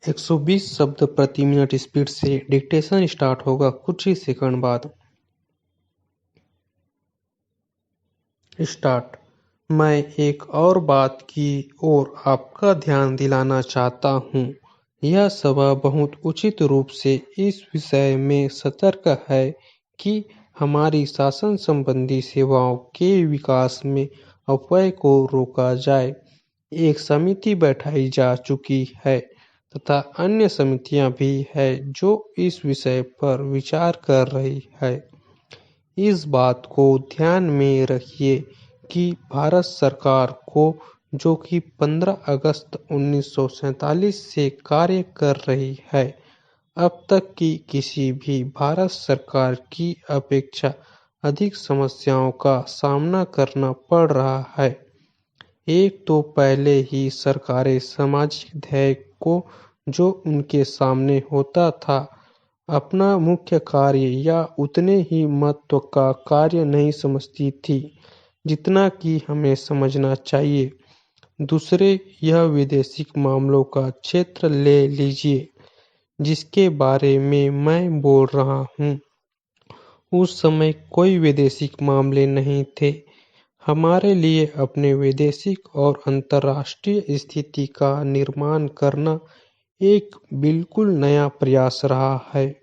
120 शब्द प्रति minute speed से डिक्टेशन स्टार्ट होगा कुछ ही सेकंड बाद। स्टार्ट। मैं एक और बात की ओर आपका ध्यान दिलाना चाहता हूँ। यह सभा बहुत उचित रूप से इस विषय में सतर्क है कि हमारी शासन संबंधी सेवाओं के विकास में अपव्यय को रोका जाए। एक समिति बैठाई जा चुकी है तथा अन्य समितियां भी है जो इस विषय पर विचार कर रही है। इस बात को ध्यान में रखिए कि भारत सरकार को जो कि 15 अगस्त 1947 से कार्य कर रही है, अब तक की किसी भी भारत सरकार की अपेक्षा अधिक समस्याओं का सामना करना पड़ रहा है। एक तो पहले ही सरकारें सामाजिक ध्येय को जो उनके सामने होता था अपना मुख्य कार्य या उतने ही महत्व का कार्य नहीं समझती थी जितना कि हमें समझना चाहिए। दूसरे, यह विदेशिक मामलों का क्षेत्र ले लीजिए जिसके बारे में मैं बोल रहा हूँ। उस समय कोई विदेशिक मामले नहीं थे। हमारे लिए अपने वैदेशिक और अंतर्राष्ट्रीय स्थिति का निर्माण करना एक बिल्कुल नया प्रयास रहा है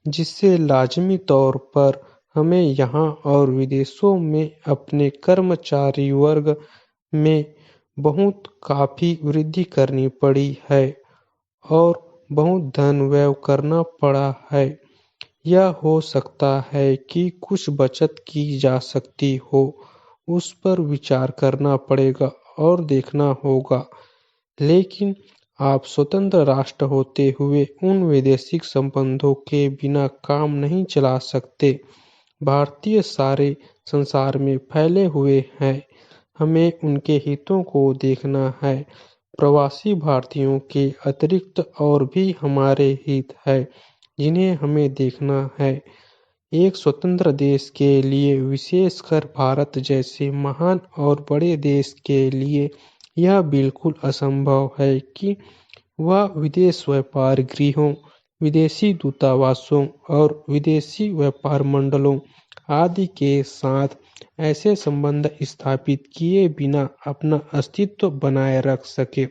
जिससे लाजमी तौर पर हमें यहाँ और विदेशों में अपने कर्मचारी वर्ग में बहुत काफ़ी वृद्धि करनी पड़ी है और बहुत धन व्यय करना पड़ा है। यह हो सकता है कि कुछ बचत की जा सकती हो, उस पर विचार करना पड़ेगा और देखना होगा। लेकिन आप स्वतंत्र राष्ट्र होते हुए उन वैदेशिक संबंधों के बिना काम नहीं चला सकते। भारतीय सारे संसार में फैले हुए हैं, हमें उनके हितों को देखना है। प्रवासी भारतीयों के अतिरिक्त और भी हमारे हित है जिन्हें हमें देखना है। एक स्वतंत्र देश के लिए, विशेषकर भारत जैसे महान और बड़े देश के लिए, यह बिल्कुल असंभव है कि वह विदेश व्यापार गृहों, विदेशी दूतावासों और विदेशी व्यापार मंडलों आदि के साथ ऐसे संबंध स्थापित किए बिना अपना अस्तित्व बनाए रख सके।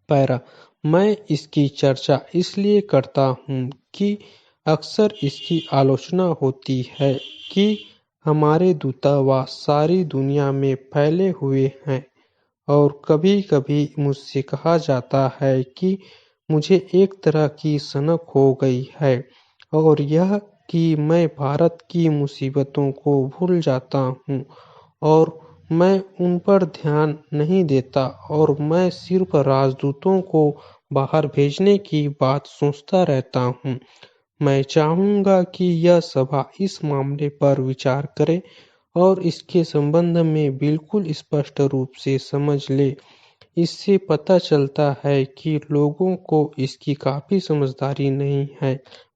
पैरा। मैं इसकी चर्चा इसलिए करता हूँ कि अक्सर इसकी आलोचना होती है कि हमारे दूतावास सारी दुनिया में फैले हुए हैं और कभी-कभी मुझसे कहा जाता है कि मुझे एक तरह की सनक हो गई है और यह कि मैं भारत की मुसीबतों को भूल जाता हूँ और मैं उन पर ध्यान नहीं देता और मैं सिर्फ राजदूतों को बाहर भेजने की बात सोचता रहता हूँ। मैं चाहूँगा कि यह सभा इस मामले पर विचार करे और इसके संबंध में बिल्कुल स्पष्ट रूप से समझ ले। इससे पता चलता है कि लोगों को इसकी काफ़ी समझदारी नहीं है।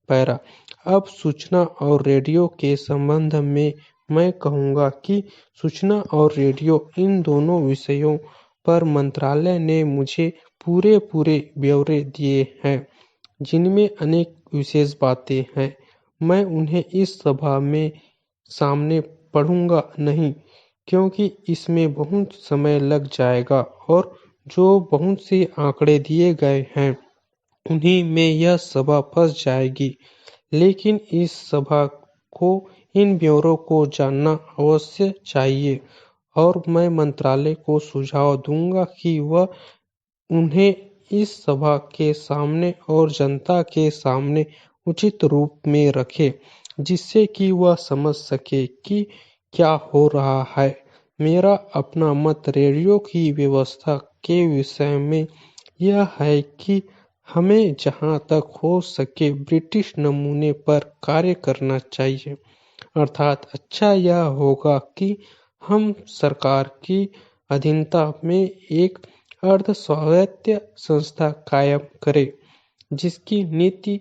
पैरा। अब सूचना और रेडियो के संबंध में मैं कहूँगा कि सूचना और रेडियो इन दोनों विषयों पर मंत्रालय ने मुझे पूरे ब्यौरे दिए हैं जिनमें अनेक विशेष बातें हैं। मैं उन्हें इस सभा में सामने पढ़ूंगा नहीं क्योंकि इसमें बहुत समय लग जाएगा और जो बहुत से आंकड़े दिए गए हैं उन्हीं में यह सभा फंस जाएगी। लेकिन इस सभा को इन ब्यौरों को जानना अवश्य चाहिए और मैं मंत्रालय को सुझाव दूंगा कि वह उन्हें इस सभा के सामने और जनता के सामने उचित रूप में रखे जिससे कि वह समझ सके कि क्या हो रहा है। मेरा अपना मत रेडियो की व्यवस्था के विषय में यह है कि हमें जहाँ तक हो सके ब्रिटिश नमूने पर कार्य करना चाहिए। अर्थात अच्छा यह होगा कि हम सरकार की अधीनता में एक अर्ध स्वायत्त संस्था कायम करें जिसकी नीति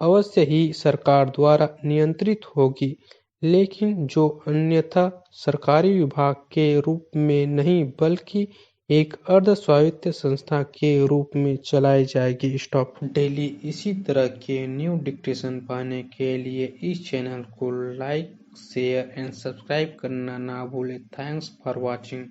अवश्य ही सरकार द्वारा नियंत्रित होगी लेकिन जो अन्यथा सरकारी विभाग के रूप में नहीं बल्कि एक अर्ध स्वायत्त संस्था के रूप में चलाई जाएगी। स्टॉप। डेली इसी तरह के न्यू डिक्टेशन पाने के लिए इस चैनल को लाइक, शेयर एंड सब्सक्राइब करना ना भूलें। Thanks for watching.